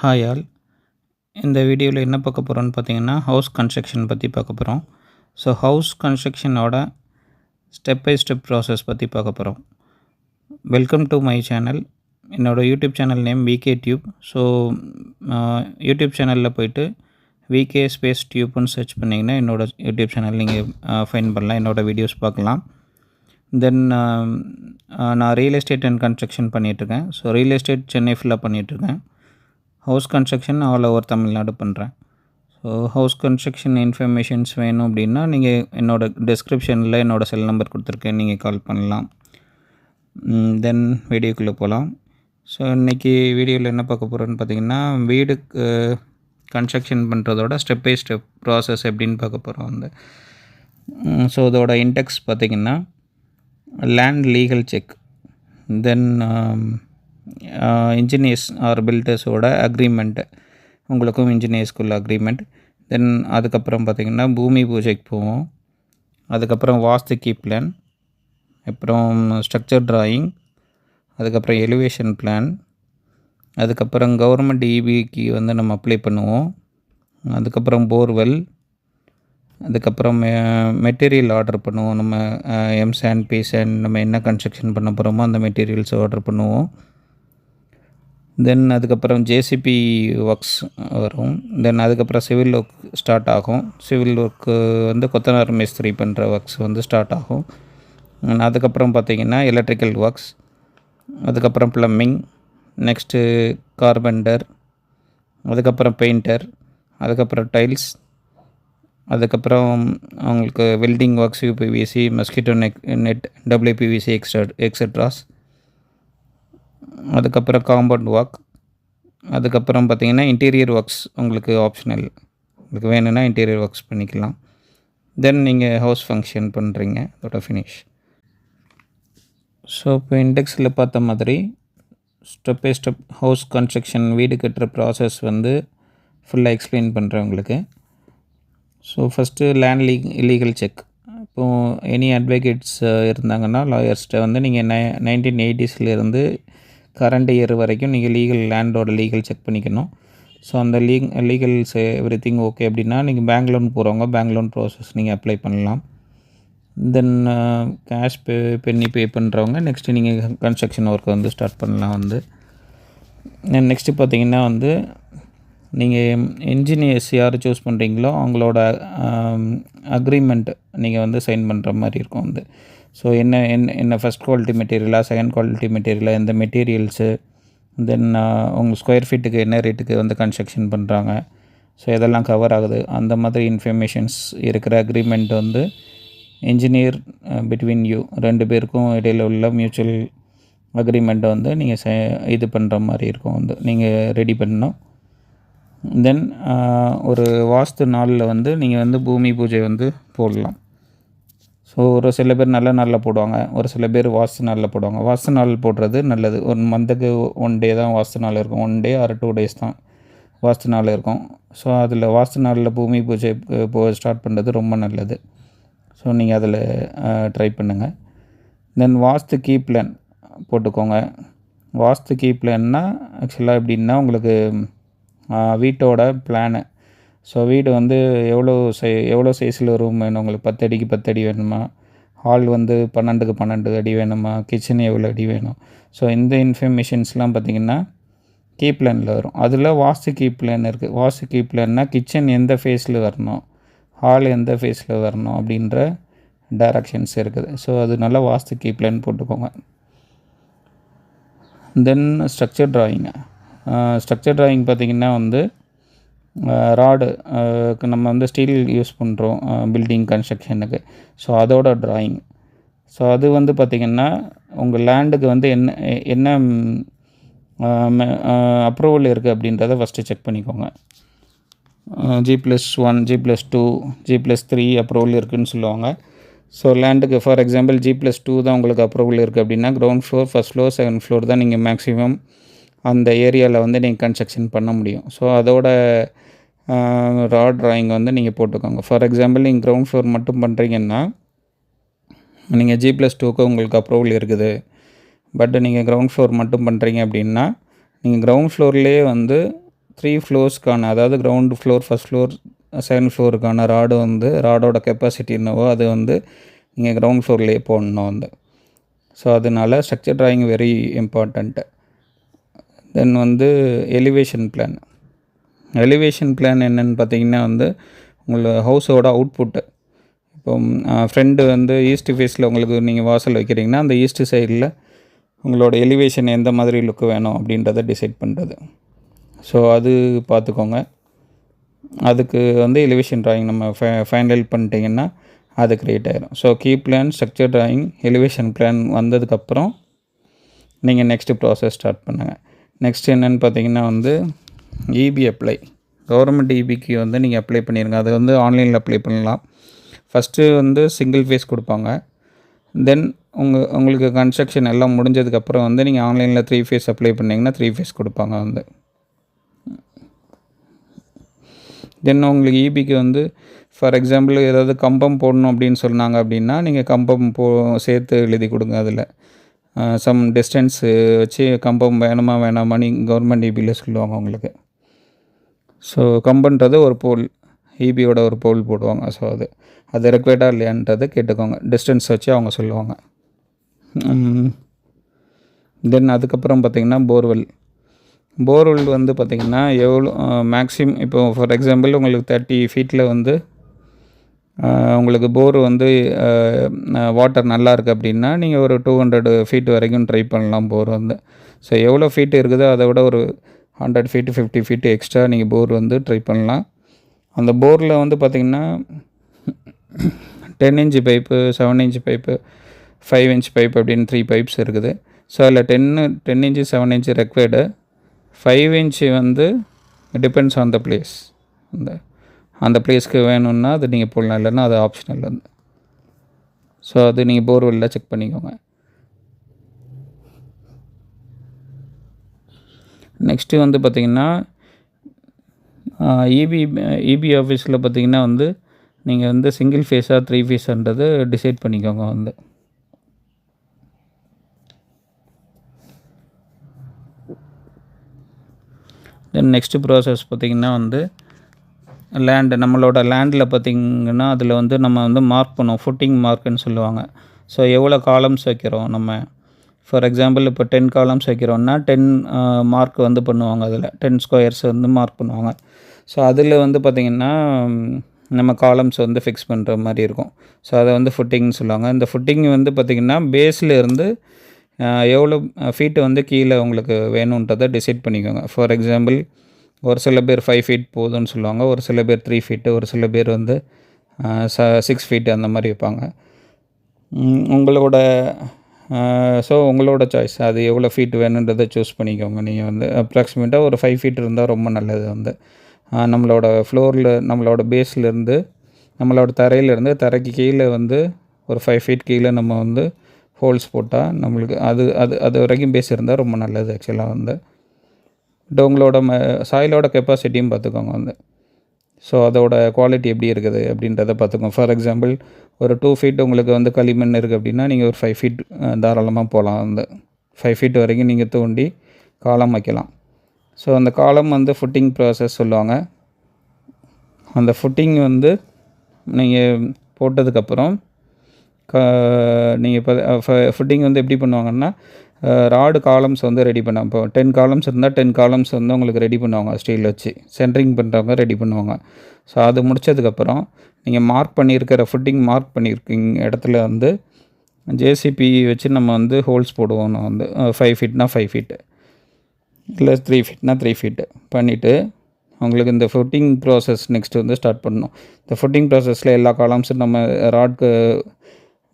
Hi all. இந்த வீடியோவில் என்ன பார்க்க போகிறோன்னு பார்த்தீங்கன்னா, ஹவுஸ் கன்ஸ்ட்ரக்ஷன் பற்றி பார்க்க போகிறோம். ஸோ ஹவுஸ் கன்ஸ்ட்ரக்ஷனோட ஸ்டெப் பை ஸ்டெப் ப்ராசஸ் பற்றி பார்க்க போகிறோம். Welcome to my channel. என்னோடய YouTube channel name V K tube. So YouTube சேனலில் போய்ட்டு விகே ஸ்பேஸ் டியூப்னு சர்ச் பண்ணிங்கன்னா என்னோடய யூடியூப் சேனல் நீங்கள் ஃபைன் பண்ணலாம், என்னோடய வீடியோஸ் பார்க்கலாம். தென் நான் ரியல் எஸ்டேட் அண்ட் கன்ஸ்ட்ரக்ஷன் பண்ணிகிட்ருக்கேன். ஸோ ரியல் எஸ்டேட் சென்னை ஃபுல்லாக பண்ணிகிட்ருக்கேன். House construction all over Tamil Nadu பண்ணுறேன். ஸோ ஹவுஸ் கன்ஸ்ட்ரக்ஷன் இன்ஃபர்மேஷன்ஸ் வேணும் அப்படின்னா நீங்கள் என்னோடய டிஸ்கிரிப்ஷனில் என்னோடய செல் நம்பர் கொடுத்துருக்கேன், நீங்கள் கால் பண்ணலாம். தென் வீடியோக்குள்ளே போகலாம். ஸோ இன்றைக்கி வீடியோவில் என்ன பார்க்க போகிறோன்னு பார்த்தீங்கன்னா, வீடு கன்ஸ்ட்ரக்ஷன் பண்ணுறதோட ஸ்டெப் பை ஸ்டெப் ப்ராசஸ் எப்படின்னு பார்க்க போகிறோம் வந்து. ஸோ இதோட இன்டெக்ஸ் பார்த்திங்கன்னா land legal check, then engineers or பில்டர்ஸோட அக்ரிமெண்ட்டு, உங்களுக்கும் இன்ஜினியர்ஸ்குள்ள அக்ரிமெண்ட். தென் அதுக்கப்புறம் பார்த்திங்கன்னா பூமி பூஜைக்கு போவோம். அதுக்கப்புறம் வாஸ்து பிளான், அப்புறம் ஸ்ட்ரக்சர் ட்ராயிங், அதுக்கப்புறம் எலிவேஷன் பிளான், அதுக்கப்புறம் கவர்மெண்ட் இபிக்கு வந்து நம்ம அப்ளை பண்ணுவோம். அதுக்கப்புறம் போர்வெல், அதுக்கப்புறம் மெட்டீரியல் ஆர்டர் பண்ணுவோம். நம்ம எம்சாண்ட் பிசாண்ட் நம்ம என்ன கன்ஸ்ட்ரக்ஷன் பண்ண போகிறோமோ அந்த மெட்டீரியல்ஸ் ஆர்டர் பண்ணுவோம். தென் அதுக்கப்புறம் ஜேசிபி ஒர்க்ஸ் வரும். தென் அதுக்கப்புறம் சிவில் ஒர்க் ஸ்டார்ட் ஆகும். சிவில் ஒர்க்கு வந்து கொத்தனார் மேஸ்திரி பண்ணுற ஒர்க்ஸ் வந்து ஸ்டார்ட் ஆகும். அதுக்கப்புறம் பார்த்திங்கன்னா எலக்ட்ரிக்கல் ஒர்க்ஸ், அதுக்கப்புறம் ப்ளம்பிங், நெக்ஸ்ட்டு கார்பெண்டர், அதுக்கப்புறம் பெயிண்டர், அதுக்கப்புறம் டைல்ஸ், அதுக்கப்புறம் அவங்களுக்கு welding works, UPVC, mosquito net, WPVC extras, அதுக்கப்புறம் காம்பவுண்ட் ஒர்க், அதுக்கப்புறம் பார்த்திங்கன்னா இன்டீரியர் ஒர்க்ஸ் உங்களுக்கு ஆப்ஷனல், உங்களுக்கு வேணும்னா இன்டீரியர் ஒர்க்ஸ் பண்ணிக்கலாம். தென் நீங்கள் ஹவுஸ் ஃபங்க்ஷன் பண்ணுறீங்க, அதோட ஃபினிஷ். ஸோ இப்போ இண்டெக்ஸில் பார்த்த மாதிரி step by step house construction வீடு கட்டுற ப்ராசஸ் வந்து ஃபுல்லாக எக்ஸ்பிளைன் பண்ணுறேன் உங்களுக்கு. So first land legal check. இப்போது எனி அட்வொகேட்ஸ் இருந்தாங்கன்னா லாயர்ஸ்கிட்ட வந்து நீங்கள் 1980s கரண்ட் இயர் வரைக்கும் நீங்கள் லேண்டோட லீகல் செக் பண்ணிக்கணும். ஸோ அந்த லீகல்ஸ் எவ்ரி திங் ஓகே அப்படின்னா நீங்கள் பேங்க் லோன் போகிறவங்க பேங்க் லோன் ப்ராசஸ் நீங்கள் அப்ளை பண்ணலாம். தென் கேஷ் பே பண்ணுறவங்க நெக்ஸ்ட்டு நீங்கள் கன்ஸ்ட்ரக்ஷன் ஒர்க்கை வந்து ஸ்டார்ட் பண்ணலாம் வந்து. நெக்ஸ்ட்டு பார்த்திங்கன்னா வந்து நீங்கள் இன்ஜினியர்ஸ் யார் சூஸ் பண்ணுறீங்களோ அவங்களோட அக்ரிமெண்ட் நீங்கள் வந்து சைன் பண்ணுற மாதிரி இருக்கும் வந்து. ஸோ என்ன ஃபஸ்ட் குவாலிட்டி மெட்டீரியலாக, செகண்ட் குவாலிட்டி மெட்டீரியலாக, எந்த மெட்டீரியல்ஸு, தென் உங்கள் ஸ்கொயர் ஃபீட்டுக்கு என்ன ரேட்டுக்கு வந்து கன்ஸ்ட்ரக்ஷன் பண்ணுறாங்க, ஸோ இதெல்லாம் கவர் ஆகுது. அந்த மாதிரி இன்ஃபர்மேஷன்ஸ் இருக்கிற அக்ரிமெண்ட் வந்து இன்ஜினியர் பிட்வீன் யூ ரெண்டு பேருக்கும் இடையில் உள்ள மியூச்சுவல் அக்ரிமெண்ட்டை வந்து நீங்கள் இது பண்ணுற மாதிரி இருக்கும் வந்து நீங்கள் ரெடி பண்ணணும். தென் ஒரு வாஸ்து நாளில் வந்து நீங்கள் வந்து பூமி பூஜை வந்து போடலாம். ஸோ ஒரு சில பேர் நல்ல நாளில் போடுவாங்க, ஒரு சில பேர் வாஸ்து நாளில் போடுவாங்க. வாஸ்து நாள் போடுறது நல்லது. ஒரு மந்த்துக்கு 1 day தான் வாஸ்து நாள் இருக்கும், 1 day ஆர் 2 days தான் வாஸ்து நாள் இருக்கும். ஸோ அதில் வாஸ்து நாளில் பூமி பூஜை ஸ்டார்ட் பண்ணுறது ரொம்ப நல்லது. ஸோ நீங்கள் அதில் ட்ரை பண்ணுங்கள். தென் வாஸ்து பிளான் போட்டுக்கோங்க. வாஸ்து பிளான்னா ஆக்சுவலாக எப்படின்னா உங்களுக்கு வீட்டோட பிளானு. ஸோ வீடு வந்து எவ்வளோ சைஸில் ரூம் வேணும் உங்களுக்கு? 10 அடிக்கு 10 அடி வேணுமா? ஹால் வந்து 12க்கு 12 அடி வேணுமா? கிச்சன் எவ்வளோ அடி வேணும்? ஸோ இந்த இன்ஃபர்மேஷன்ஸ்லாம் பார்த்திங்கன்னா பிளானில் வரும். அதில் வாஸ்து பிளான் இருக்குது. வாஸ்து பிளான்னா கிச்சன் எந்த ஃபேஸில் வரணும், ஹால் எந்த ஃபேஸில் வரணும் அப்படின்ற டைரக்ஷன்ஸ் இருக்குது. ஸோ அது நல்லா வாஸ்து பிளான் போட்டுக்கோங்க. தென் ஸ்ட்ரக்சர் ட்ராயிங் பார்த்திங்கன்னா வந்து ராடு நம்ம வந்து ஸ்டீல் யூஸ் பண்ணுறோம் பில்டிங் கன்ஸ்ட்ரக்ஷனுக்கு. ஸோ அதோட ட்ராயிங். ஸோ அது வந்து பார்த்திங்கன்னா உங்கள் லேண்டுக்கு வந்து என்ன அப்ரூவல் இருக்குது அப்படின்றத ஃபஸ்ட்டு செக் பண்ணிக்கோங்க. G+1, G+2, G+3 அப்ரூவல் இருக்குதுன்னு சொல்லுவாங்க. ஸோ லேண்டுக்கு ஃபார் எக்ஸாம்பிள் G+2 தான் உங்களுக்கு அப்ரூவல் இருக்குது அப்படின்னா ground floor, first floor, second floor தான் நீங்கள் மேக்ஸிமம் அந்த ஏரியாவில் வந்து நீங்கள் கன்ஸ்ட்ரக்ஷன் பண்ண முடியும். ஸோ அதோட ரா ட்ராயிங் வந்து நீங்கள் போட்டுக்கோங்க. ஃபார் எக்ஸாம்பிள் நீங்கள் கிரவுண்ட் ஃப்ளோர் மட்டும் பண்ணுறீங்கன்னா நீங்கள் G+2க்கு உங்களுக்கு அப்ரூவல் இருக்குது. பட் நீங்கள் கிரவுண்ட் ஃப்ளோர் மட்டும் பண்ணுறீங்க அப்படின்னா நீங்கள் கிரவுண்ட் ஃப்ளோர்லேயே வந்து 3 ஃப்ளோர்ஸ்க்கான, அதாவது ground floor, first floor, second ஃப்ளோருக்கான ராடு வந்து ராடோட கெப்பாசிட்டி என்னவோ அது வந்து நீங்கள் கிரவுண்ட் ஃப்ளோர்லேயே போடணும் வந்து. ஸோ அதனால ஸ்ட்ரக்சர் ட்ராயிங் வெரி இம்பார்ட்டண்ட்டு. தென் வந்து எலிவேஷன் பிளான். எலிவேஷன் பிளான் என்னென்னு பார்த்தீங்கன்னா வந்து உங்களோட ஹவுஸோட அவுட்புட்டு. இப்போ ஃப்ரெண்டு வந்து ஈஸ்ட் ஃபேஸில் உங்களுக்கு நீங்கள் வாசல் வைக்கிறீங்கன்னா அந்த ஈஸ்ட் சைடில் உங்களோட எலிவேஷன் எந்த மாதிரி லுக்கு வேணும் அப்படின்றத டிசைட் பண்ணுறது. ஸோ அது பார்த்துக்கோங்க. அதுக்கு வந்து எலிவேஷன் ட்ராயிங் நம்ம ஃபைனல் பண்ணிட்டீங்கன்னா அது க்ரியேட் ஆகிடும். So key plan, structure drawing, elevation plan வந்ததுக்கப்புறம் நீங்கள் நெக்ஸ்ட்டு ப்ராசஸ் ஸ்டார்ட் பண்ணுங்கள். நெக்ஸ்ட் என்னென்னு பார்த்தீங்கன்னா வந்து இபி அப்ளை. கவர்மெண்ட் இபிக்கு வந்து நீங்கள் அப்ளை பண்ணிடுங்க. அது வந்து ஆன்லைனில் அப்ளை பண்ணலாம். ஃபஸ்ட்டு வந்து சிங்கிள் ஃபேஸ் கொடுப்பாங்க. தென் உங்களுக்கு கன்ஸ்ட்ரக்ஷன் எல்லாம் முடிஞ்சதுக்கப்புறம் வந்து நீங்கள் ஆன்லைனில் 3 ஃபேஸ் அப்ளை பண்ணிங்கன்னா 3 ஃபேஸ் கொடுப்பாங்க வந்து. தென் உங்களுக்கு இபிக்கு வந்து ஃபார் எக்ஸாம்பிள் ஏதாவது கம்பம் போடணும் அப்படின்னு சொன்னாங்க அப்படின்னா நீங்கள் கம்பம் சேர்த்து எழுதி கொடுங்க. அதில் சம் டிஸ்டன்ஸு வச்சு கம்பம் வேணுமா வேணாமான்னு கவர்மெண்ட் இபியில் சொல்லுவாங்க உங்களுக்கு. ஸோ கம்பன்றது ஒரு போல், இபியோட ஒரு போல் போடுவாங்க. ஸோ அது ரெக்வயர்டாக இல்லையான்றதை கேட்டுக்கோங்க. டிஸ்டன்ஸ் வச்சு அவங்க சொல்லுவாங்க. தென் அதுக்கப்புறம் பார்த்திங்கன்னா போர்வெல் வந்து பார்த்திங்கன்னா எவ்வளோ மேக்ஸிமம், இப்போ ஃபார் எக்ஸாம்பிள் உங்களுக்கு 30 ஃபீட்டில் வந்து உங்களுக்கு போர் வந்து வாட்டர் நல்லா இருக்குது அப்படின்னா நீங்கள் ஒரு 200 ஃபீட் வரைக்கும் ட்ரை பண்ணலாம் போர் வந்து. ஸோ எவ்வளோ ஃபீட் இருக்குதோ அதை விட ஒரு 100 ஃபீட்டு 50 ஃபீட்டு எக்ஸ்ட்ரா நீங்கள் போர் வந்து ட்ரை பண்ணலாம். அந்த போரில் வந்து பார்த்திங்கன்னா 10 inch pipe, 7 inch pipe, 5 inch pipe அப்படின்னு 3 பைப்ஸ் இருக்குது. ஸோ அதில் 10 இன்ச்சு 7 இன்ச்சு ரெக்வயர்டு. 5 இன்ச்சு வந்து டிபெண்ட்ஸ் ஆன் த பிளேஸ். அந்த பிளேஸ்க்கு வேணும்னா அது நீங்கள் போடலாம், இல்லைன்னா அது ஆப்ஷனல் வந்து. ஸோ அது நீங்கள் போர்வெல்லில் செக் பண்ணிக்கோங்க. நெக்ஸ்ட்டு வந்து பார்த்திங்கன்னா இபி ஆஃபீஸில் பார்த்திங்கன்னா வந்து நீங்கள் வந்து சிங்கிள் ஃபேஸாக 3 ஃபேஸான்றது டிசைட் பண்ணிக்கோங்க வந்து. தென் நெக்ஸ்ட்டு ப்ராசஸ் பார்த்திங்கன்னா வந்து நம்மளோட லேண்டில் பார்த்திங்கன்னா அதில் வந்து நம்ம வந்து மார்க் பண்ணுவோம், ஃபுட்டிங் மார்க்குன்னு சொல்லுவாங்க. ஸோ எவ்வளோ காலம்ஸ் வைக்கிறோம் நம்ம. ஃபார் எக்ஸாம்பிள் இப்போ 10 காலம்ஸ் வைக்கிறோன்னா 10 மார்க் வந்து பண்ணுவாங்க. அதில் 10 ஸ்கொயர்ஸ் வந்து மார்க் பண்ணுவாங்க. ஸோ அதில் வந்து பார்த்திங்கன்னா நம்ம காலம்ஸ் வந்து ஃபிக்ஸ் பண்ணுற மாதிரி இருக்கும். ஸோ அதை வந்து ஃபுட்டிங்னு சொல்லுவாங்க. இந்த ஃபுட்டிங் வந்து பார்த்திங்கன்னா பேஸில் இருந்து எவ்வளோ ஃபீட்டு வந்து கீழே உங்களுக்கு வேணுன்றதை டிசைட் பண்ணிக்கோங்க. ஃபார் எக்ஸாம்பிள் ஒரு சில பேர் 5 ஃபீட் போதும்னு சொல்லுவாங்க, ஒரு சில பேர் 3 ஃபீட்டு, ஒரு சில பேர் வந்து 6 ஃபீட்டு அந்த மாதிரி வைப்பாங்க. உங்களோட சாய்ஸ். அது எவ்வளோ ஃபீட் வேணுன்றதை சூஸ் பண்ணிக்கோங்க. நீங்கள் வந்து அப்ராக்சிமேட்டாக ஒரு 5 ஃபீட் இருந்தால் ரொம்ப நல்லது வந்து. நம்மளோட ஃப்ளோரில், நம்மளோட பேஸ்லேருந்து, நம்மளோட தரைக்கு கீழே வந்து ஒரு 5 ஃபீட் கீழே நம்ம வந்து ஹோல்ஸ் போட்டால் நம்மளுக்கு அது வரைக்கும் பேஸ் இருந்தால் ரொம்ப நல்லது ஆக்சுவலாக வந்து. பட் உங்களோட சாயிலோட கெப்பாசிட்டியும் பார்த்துக்கோங்க வந்து. ஸோ அதோட குவாலிட்டி எப்படி இருக்குது அப்படின்றத பார்த்துக்கோங்க. ஃபார் எக்ஸாம்பிள் ஒரு 2 ஃபீட் உங்களுக்கு வந்து களிமண் இருக்குது அப்படின்னா நீங்கள் ஒரு 5 ஃபீட் தாராளமாக போகலாம் வந்து. 5 ஃபீட் வரைக்கும் நீங்கள் தோண்டி காலம் வைக்கலாம். ஸோ அந்த காலம் வந்து ஃபுட்டிங் ப்ராசஸ் சொல்லுவாங்க. அந்த ஃபுட்டிங் வந்து நீங்கள் போட்டதுக்கப்புறம் நீங்கள் இப்போ ஃபுட்டிங் வந்து எப்படி பண்ணுவாங்கன்னா ராடு காலம்ஸ் வந்து ரெடி பண்ணாங்க. இப்போ 10 காலம்ஸ் இருந்தால் 10 காலம்ஸ் வந்து உங்களுக்கு ரெடி பண்ணுவாங்க. ஸ்டீல் வச்சு சென்ட்ரிங் பண்ணுறவங்க ரெடி பண்ணுவாங்க. ஸோ அது முடித்ததுக்கப்புறம் நீங்கள் ஃபுட்டிங் மார்க் பண்ணியிருக்கீங்க இடத்துல வந்து ஜேசிபி வச்சு நம்ம வந்து ஹோல்ஸ் போடுவோம். நான் வந்து 5 ஃபீட்னா 5 ஃபீட்டு, இல்லை 3 ஃபீட்னா 3 ஃபீட்டு பண்ணிவிட்டு உங்களுக்கு இந்த ஃபுட்டிங் ப்ராசஸ் நெக்ஸ்ட்டு வந்து ஸ்டார்ட் பண்ணணும். இந்த ஃபுட்டிங் ப்ராசஸில் எல்லா காலம்ஸும்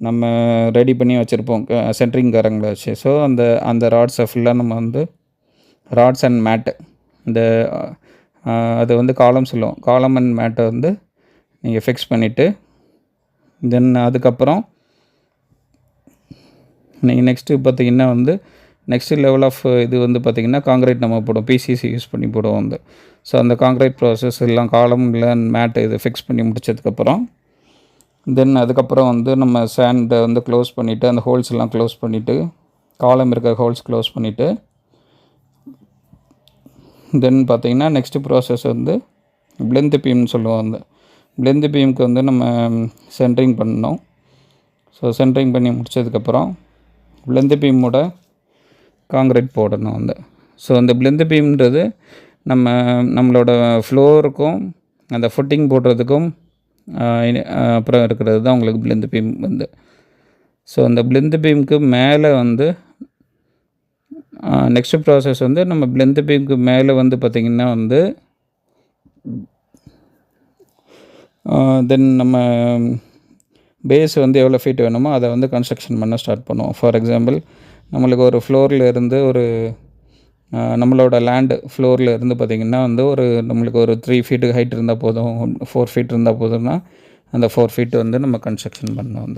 நம்ம ரெடி பண்ணி வச்சுருப்போம் சென்ட்ரிங் கரங்களை வச்சு. ஸோ அந்த ராட்ஸை ஃபுல்லாக நம்ம வந்து ராட்ஸ் அண்ட் மேட்டு, அது வந்து காலம் சொல்லுவோம், காலம் அண்ட் மேட்டை வந்து நீங்கள் ஃபிக்ஸ் பண்ணிவிட்டு தென் அதுக்கப்புறம் நீங்கள் நெக்ஸ்ட்டு பார்த்திங்கன்னா வந்து நெக்ஸ்ட்டு லெவல் ஆஃப் இது வந்து பார்த்திங்கன்னா காங்க்ரீட் நம்ம போடுவோம், பிசிசி யூஸ் பண்ணி போடுவோம் வந்து. ஸோ அந்த காங்க்ரீட் ப்ராசஸ் எல்லாம் காலம் இல்லை மேட்டு இது ஃபிக்ஸ் பண்ணி முடிச்சதுக்கப்புறம் தென் அதுக்கப்புறம் வந்து நம்ம சேண்டை வந்து க்ளோஸ் பண்ணிவிட்டு அந்த ஹோல்ஸ் எல்லாம் க்ளோஸ் பண்ணிவிட்டு காலம் இருக்க ஹோல்ஸ் க்ளோஸ் பண்ணிவிட்டு தென் பார்த்திங்கன்னா நெக்ஸ்ட்டு ப்ராசஸ் வந்து பிளெந்த் பீம்னு சொல்லுவோம். அந்த பிளெந்த் பீமுக்கு வந்து நம்ம சென்ட்ரிங் பண்ணணும். ஸோ சென்ட்ரிங் பண்ணி முடித்ததுக்கப்புறம் பிளெந்த் பீமோட காங்கிரீட் போடணும். ஸோ அந்த பிளெந்த் பீம்ன்றது நம்மளோட ஃப்ளோருக்கும் அந்த ஃபுட்டிங் போடுறதுக்கும் அப்புறம் இருக்கிறது தான் உங்களுக்கு பிளெந்த் பீம் வந்து. ஸோ அந்த பிளெந்த் பீமுக்கு மேலே வந்து நெக்ஸ்ட்டு ப்ராசஸ் வந்து நம்ம பிளெந்த் பீமுக்கு மேலே வந்து பார்த்திங்கன்னா வந்து தென் நம்ம பேஸ் வந்து எவ்வளோ ஃபீட் வேணுமோ அதை வந்து கன்ஸ்ட்ரக்ஷன் பண்ண ஸ்டார்ட் பண்ணுவோம். ஃபார் எக்ஸாம்பிள் நம்மளுக்கு ஒரு ஃப்ளோரில் இருந்து நம்மளோட லேண்டு ஃப்ளோரில் இருந்து பார்த்திங்கன்னா வந்து நம்மளுக்கு ஒரு 3 ஃபீட்டு ஹைட் இருந்தால் போதும், 4 ஃபீட் இருந்தால் போதும்னா அந்த 4 ஃபீட்டு வந்து நம்ம கன்ஸ்ட்ரக்ஷன் பண்ணோம்.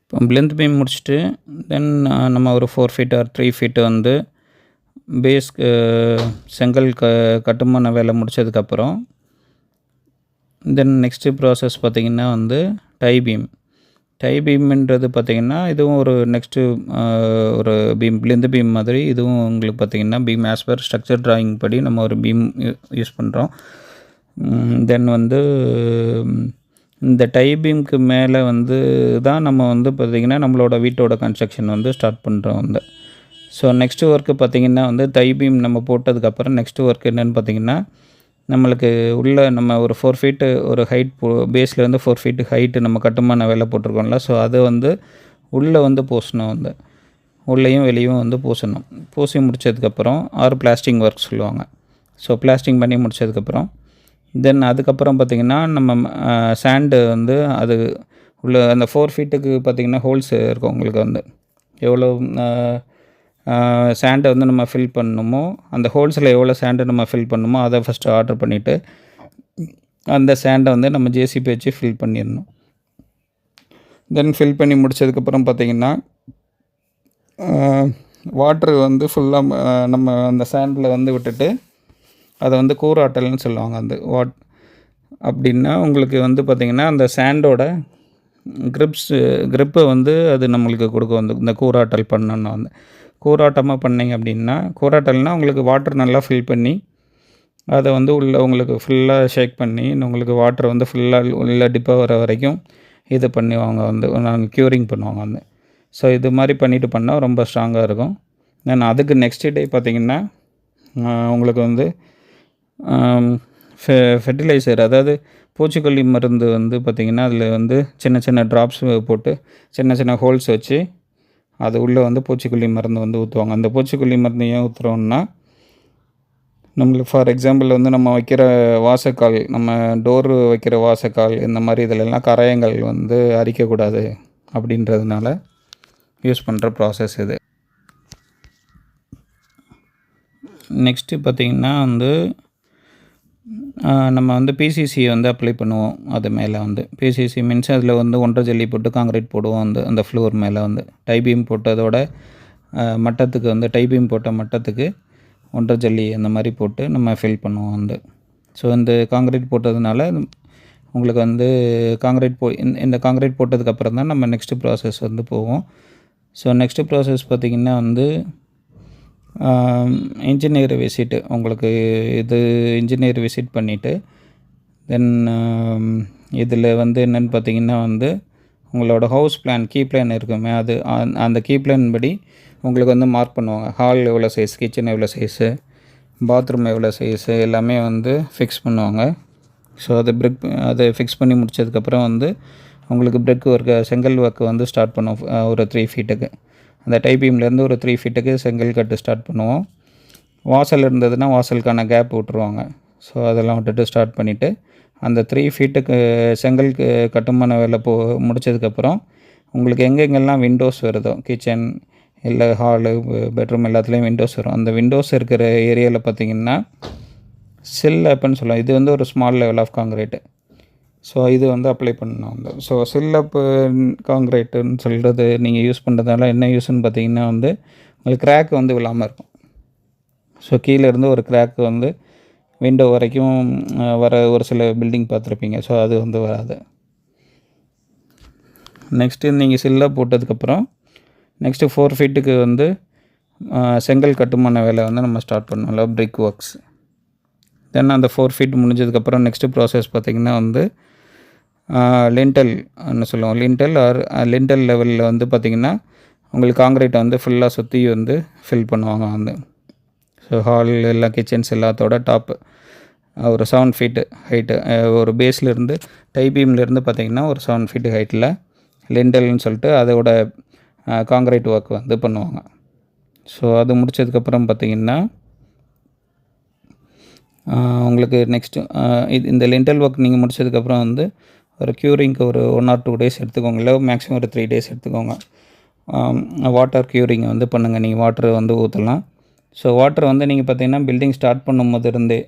இப்போ பிளெந்த் பீம் முடிச்சுட்டு தென் நம்ம ஒரு 4 ஃபீட் ஆர் 3 ஃபீட்டு வந்து பேஸ்க்கு செங்கல் கட்டுமான வேலை முடித்ததுக்கப்புறம் தென் நெக்ஸ்ட்டு ப்ராசஸ் பார்த்திங்கன்னா வந்து டை பீம்ன்றது பார்த்திங்கன்னா இதுவும் ஒரு நெக்ஸ்ட்டு ஒரு பீம் பிளெந்த் பீம் மாதிரி. இதுவும் உங்களுக்கு பார்த்திங்கன்னா beam as per structure drawing படி நம்ம ஒரு பீம் யூஸ் பண்ணுறோம். தென் வந்து இந்த டை பீமுக்கு மேலே வந்து தான் நம்ம வந்து பார்த்திங்கன்னா நம்மளோட வீட்டோட கன்ஸ்ட்ரக்ஷன் வந்து ஸ்டார்ட் பண்ணுறோம். ஸோ நெக்ஸ்ட்டு ஒர்க்கு பார்த்திங்கன்னா வந்து டை பீம் நம்ம போட்டதுக்கப்புறம் நெக்ஸ்ட்டு ஒர்க் என்னென்னு பார்த்திங்கன்னா நம்மளுக்கு நம்ம ஒரு 4 ஃபீட்டு ஒரு ஹைட் பேஸ்லேருந்து 4 ஃபீட்டு ஹைட்டு நம்ம கட்டுமான வேலை போட்டிருக்கோம்ல. ஸோ அது வந்து உள்ளே வந்து பூசணும். உள்ளேயும் வெளியும் வந்து பூசி முடித்ததுக்கப்புறம் பிளாஸ்டிங் ஒர்க் சொல்லுவாங்க. ஸோ பிளாஸ்டிங் பண்ணி முடித்ததுக்கப்புறம் தென் அதுக்கப்புறம் பார்த்திங்கன்னா நம்ம சாண்டு வந்து அது அந்த 4 ஃபீட்டுக்கு பார்த்திங்கன்னா ஹோல்ஸ் இருக்கும். உங்களுக்கு வந்து எவ்வளோ சாண்டை வந்து நம்ம ஃபில் பண்ணணுமோ அந்த ஹோல்ஸில் எவ்வளோ சாண்டை நம்ம ஃபில் பண்ணணுமோ அதை ஃபஸ்ட்டு ஆர்டர் பண்ணிவிட்டு அந்த சாண்டை வந்து நம்ம ஜேசிபி வச்சு ஃபில் பண்ணிடணும். தென் ஃபில் பண்ணி முடித்ததுக்கப்புறம் பார்த்திங்கன்னா வாட்ரு வந்து ஃபுல்லாக நம்ம அந்த சாண்டில் வந்து விட்டுட்டு அதை வந்து கூராட்டல்னு சொல்லுவாங்க. அப்படின்னா உங்களுக்கு வந்து பார்த்திங்கன்னா அந்த சாண்டோட க்ரிப்பை வந்து அது நம்மளுக்கு கொடுக்கும். இந்த கூராட்டல் பண்ணோன்னா கூராட்டமாக பண்ணிங்க அப்படின்னா கூராட்டல்னால் உங்களுக்கு வாட்டர் நல்லா ஃபில் பண்ணி அதை வந்து உங்களுக்கு ஃபுல்லாக ஷேக் பண்ணி உங்களுக்கு வாட்டர் வந்து ஃபுல்லாக உள்ள டிப்பாக வர வரைக்கும் இது பண்ணுவாங்க. நாங்கள் க்யூரிங் பண்ணுவாங்க. ஸோ இது மாதிரி பண்ணிவிட்டு பண்ணால் ரொம்ப ஸ்ட்ராங்காக இருக்கும். தென் அதுக்கு நெக்ஸ்ட் டே பார்த்திங்கன்னா உங்களுக்கு வந்து ஃபெர்டிலைசர் அதாவது பூச்சிக்கொல்லி மருந்து வந்து பார்த்திங்கன்னா அதில் வந்து சின்ன சின்ன ட்ராப்ஸ் போட்டு சின்ன சின்ன ஹோல்ஸ் வச்சு அது உள்ளே வந்து பூச்சிக்கொல்லி மருந்து வந்து ஊற்றுவாங்க. அந்த பூச்சிக்கொல்லி மருந்து ஏன் ஊற்றுறோன்னா நம்மளுக்கு ஃபார் எக்ஸாம்பிள் வந்து நம்ம வைக்கிற வாசக்கால் நம்ம டோரு வைக்கிற வாசக்கால் இந்த மாதிரி இதிலெல்லாம் கரையங்கள் வந்து அரிக்கக்கூடாது அப்படின்றதுனால யூஸ் பண்ணுற ப்ராசஸ் இது. நெக்ஸ்ட்டு பார்த்திங்கன்னா வந்து நம்ம வந்து பிசிசி வந்து அப்ளை பண்ணுவோம். அது மேலே வந்து பிசிசி மீன்ஸ் அதில் வந்து 1.5 ஜல்லி போட்டு காங்கிரீட் போடுவோம். அந்த ஃப்ளோர் மேலே வந்து டை பீம் போட்டதோட மட்டத்துக்கு வந்து டை பீம் போட்ட மட்டத்துக்கு 1.5 ஜல்லி அந்த மாதிரி போட்டு நம்ம ஃபில் பண்ணுவோம். ஸோ இந்த காங்கிரீட் போட்டதுனால உங்களுக்கு வந்து இந்த காங்கிரீட் போட்டதுக்கப்புறம் தான் நம்ம நெக்ஸ்ட்டு ப்ராசஸ் வந்து போவோம். ஸோ நெக்ஸ்ட்டு ப்ராசஸ் பார்த்திங்கன்னா வந்து இன்ஜினியர் விசிட்டு உங்களுக்கு இன்ஜினியர் விசிட் பண்ணிவிட்டு தென் இதில் வந்து என்னென்னு பார்த்திங்கன்னா வந்து உங்களோட ஹவுஸ் பிளான் கீ பிளான் இருக்குமே அந்த கீ பிளான் படி உங்களுக்கு வந்து மார்க் பண்ணுவாங்க. ஹால் எவ்வளோ சைஸ், கிச்சன் எவ்வளோ சைஸு, பாத்ரூம் எவ்வளோ சைஸு எல்லாமே வந்து ஃபிக்ஸ் பண்ணுவாங்க. ஸோ அதை ஃபிக்ஸ் பண்ணி முடித்ததுக்கப்புறம் வந்து உங்களுக்கு பிரிக் ஒர்க்கு செங்கல் ஒர்க்கு வந்து ஸ்டார்ட் பண்ணுவோம். ஒரு 3 ஃபீட்டுக்கு அந்த டை பீம்லேருந்து ஒரு 3 ஃபீட்டுக்கு செங்கல் கட்டு ஸ்டார்ட் பண்ணுவோம். வாசல் இருந்ததுன்னா வாசலுக்கான கேப் விட்ருவாங்க. ஸோ அதெல்லாம் விட்டுட்டு ஸ்டார்ட் பண்ணிவிட்டு அந்த 3 ஃபீட்டுக்கு செங்கல் கட்டுமான வேலை முடித்ததுக்கப்புறம் உங்களுக்கு எங்கெங்கெல்லாம் விண்டோஸ் வருதோ கிச்சன் இல்லை ஹாலு பெட்ரூம் எல்லாத்துலேயும் விண்டோஸ் வரும். அந்த விண்டோஸ் இருக்கிற ஏரியாவில் பார்த்திங்கன்னா சில் அப்புன்னு சொல்லுவோம். இது வந்து ஒரு small level of concrete. So இது வந்து அப்ளை பண்ணணும். ஸோ சில் அப்பு காங்கிரீட்டுன்னு சொல்கிறது நீங்கள் யூஸ் பண்ணுறதால என்ன யூஸ்ன்னு பார்த்திங்கன்னா வந்து உங்களுக்கு கிராக் வந்து விழாமல் இருக்கும். ஸோ கீழேருந்து ஒரு கிராக் வந்து விண்டோ வரைக்கும் வர ஒரு சில பில்டிங் பார்த்துருப்பீங்க. ஸோ அது வந்து வராது. நெக்ஸ்ட்டு நீங்கள் சில்லாக போட்டதுக்கப்புறம் நெக்ஸ்ட்டு 4 ஃபீட்டுக்கு வந்து செங்கல் கட்டுமான வேலை வந்து நம்ம ஸ்டார்ட் பண்ணோம், பிரிக் ஒர்க்ஸ். தென் அந்த 4 ஃபீட் முடிஞ்சதுக்கப்புறம் நெக்ஸ்ட்டு ப்ராசஸ் பார்த்திங்கன்னா வந்து லிண்டல்னு சொல்லுவோம். லிண்டல் லெவலில் வந்து பார்த்திங்கன்னா உங்களுக்கு காங்கிரீட்டை வந்து ஃபுல்லாக சுற்றி வந்து ஃபில் பண்ணுவாங்க வந்து. ஸோ ஹால் எல்லா கிச்சன்ஸ் எல்லாத்தோட டாப்பு ஒரு 7 ஃபீட்டு ஹைட்டு, ஒரு பேஸ்லேருந்து டை பீம்லேருந்து பார்த்திங்கன்னா ஒரு 7 ஃபீட்டு ஹைட்டில் லிண்டல்னு சொல்லிட்டு அதோட காங்கிரீட் ஒர்க் வந்து பண்ணுவாங்க. ஸோ அது முடித்ததுக்கப்புறம் பார்த்திங்கன்னா உங்களுக்கு நெக்ஸ்ட்டு இந்த லிண்டல் ஒர்க் நீங்கள் முடித்ததுக்கப்புறம் வந்து ஒரு க்யூரிங்க்கு ஒரு 1 or 2 days எடுத்துக்கோங்க, இல்லை மேக்ஸிமம் ஒரு 3 days எடுத்துக்கோங்க. வாட்டர் க்யூரிங் வந்து பண்ணுங்கள், நீங்கள் வாட்டர் வந்து ஊற்றலாம். ஸோ வாட்டர் வந்து நீங்கள் பார்த்திங்கன்னா பில்டிங் ஸ்டார்ட் பண்ணும்போது இருந்தே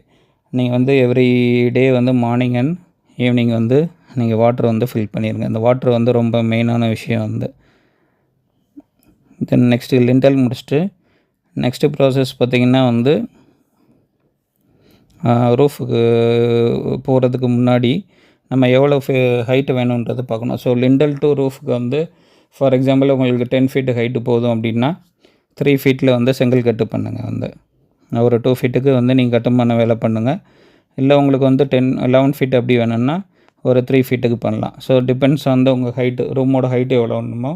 நீங்கள் வந்து எவ்ரி டே வந்து மார்னிங் அண்ட் ஈவினிங் வந்து நீங்கள் வாட்டர் வந்து ஃபில் பண்ணிடுங்க. இந்த வாட்டர் வந்து ரொம்ப மெயினான விஷயம் வந்து. தென் நெக்ஸ்ட்டு லிண்டல் முடிச்சுட்டு நெக்ஸ்ட்டு ப்ராசஸ் பார்த்திங்கன்னா வந்து ரூஃபுக்கு போகிறதுக்கு முன்னாடி நம்ம எவ்வளோ ஹைட்டு வேணுன்றது பார்க்கணும். ஸோ லிண்டல் டு ரூஃபுக்கு வந்து ஃபார் எக்ஸாம்பிள் உங்களுக்கு 10 ஃபீட்டு ஹைட்டு போதும் அப்படின்னா 3 ஃபீட்டில் வந்து செங்கல் கட்டு பண்ணுங்கள். வந்து ஒரு 2 ஃபீட்டுக்கு வந்து நீங்கள் கட்டுமான வேலை பண்ணுங்கள். இல்லை உங்களுக்கு வந்து 11 ஃபீட் அப்படி வேணும்னா ஒரு 3 ஃபீட்டுக்கு பண்ணலாம். ஸோ டிபெண்ட்ஸ் வந்து உங்கள் ஹைட்டு, ரூமோட ஹைட்டு எவ்வளோ வேணுமோ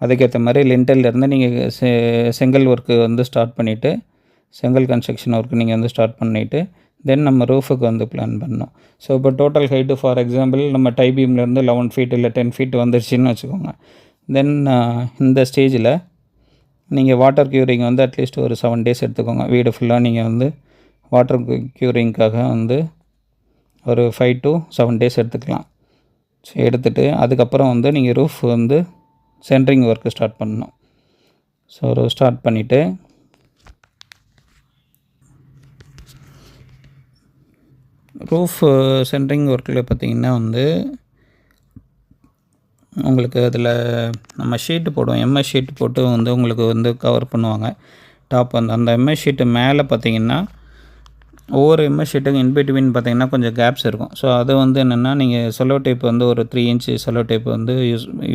அதுக்கேற்ற மாதிரி லிண்டல்லேருந்து நீங்கள் செங்கல் ஒர்க்கு வந்து ஸ்டார்ட் பண்ணிவிட்டு, செங்கல் கன்ஸ்ட்ரக்ஷன் ஒர்க்கு நீங்கள் வந்து ஸ்டார்ட் பண்ணிவிட்டு தென் நம்ம ரூஃபுக்கு வந்து பிளான் பண்ணோம். ஸோ இப்போ டோட்டல் ஹைட்டு ஃபார் எக்ஸாம்பிள் நம்ம டை பீம்லேருந்து 11 ஃபீட் இல்லை 10 ஃபீட் வந்துருச்சுன்னு வச்சுக்கோங்க. தென் இந்த ஸ்டேஜில் நீங்கள் வாட்டர் க்யூரிங் வந்து அட்லீஸ்ட் ஒரு 7 days எடுத்துக்கோங்க. வீடு ஃபுல்லாக நீங்கள் வந்து வாட்டர் க்யூரிங்க்காக வந்து ஒரு 5 to 7 days எடுத்துக்கலாம். ஸோ எடுத்துகிட்டு அதுக்கப்புறம் வந்து நீங்கள் ரூஃப் வந்து சென்ட்ரிங் ஒர்க்கு ஸ்டார்ட் பண்ணணும். ஸோ ஸ்டார்ட் பண்ணிவிட்டு ரூஃப் சென்ட்ரிங் ஒர்க்கில் பார்த்திங்கன்னா வந்து உங்களுக்கு அதில் நம்ம ஷீட்டு போடுவோம், எம்எஸ் ஷீட் போட்டு வந்து உங்களுக்கு வந்து கவர் பண்ணுவாங்க டாப் வந்து. அந்த எம்எஸ் ஷீட்டு மேலே பார்த்திங்கன்னா ஒவ்வொரு எம்எஸ் ஷீட்டுக்கும் இன்பிட்வீன் பார்த்திங்கன்னா கொஞ்சம் கேப்ஸ் இருக்கும். ஸோ அது வந்து என்னென்னா நீங்கள் செல்லோ டேப் வந்து ஒரு 3 inch செல்லோ டேப் வந்து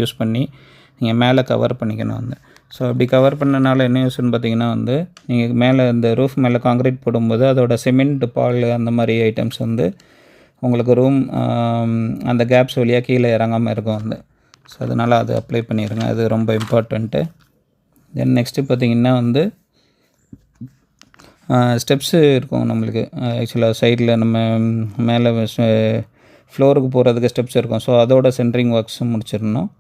யூஸ் பண்ணி நீங்கள் மேலே கவர் பண்ணிக்கணும் வந்து. ஸோ அப்படி கவர் பண்ணனால என்ன யூஸ்ன்னு பார்த்திங்கன்னா வந்து நீங்கள் மேலே இந்த ரூஃப் மேலே காங்கிரீட் போடும்போது அதோட சிமெண்ட் பால் அந்த மாதிரி ஐட்டம்ஸ் வந்து உங்களுக்கு ரூம் அந்த கேப்ஸ் வழியாக கீழே இறங்காமல் இருக்கும் வந்து. ஸோ அதனால் அது அப்ளை பண்ணிடுங்க, அது ரொம்ப இம்பார்ட்டண்ட்டு. தென் நெக்ஸ்ட்டு பார்த்திங்கன்னா வந்து ஸ்டெப்ஸு இருக்கும் நம்மளுக்கு. ஆக்சுவலாக சைடில் நம்ம மேலே ஃப்ளோருக்கு போகிறதுக்கு ஸ்டெப்ஸ் இருக்கும். ஸோ அதோட சென்ட்ரிங் ஒர்க்ஸும் முடிச்சிடணும்.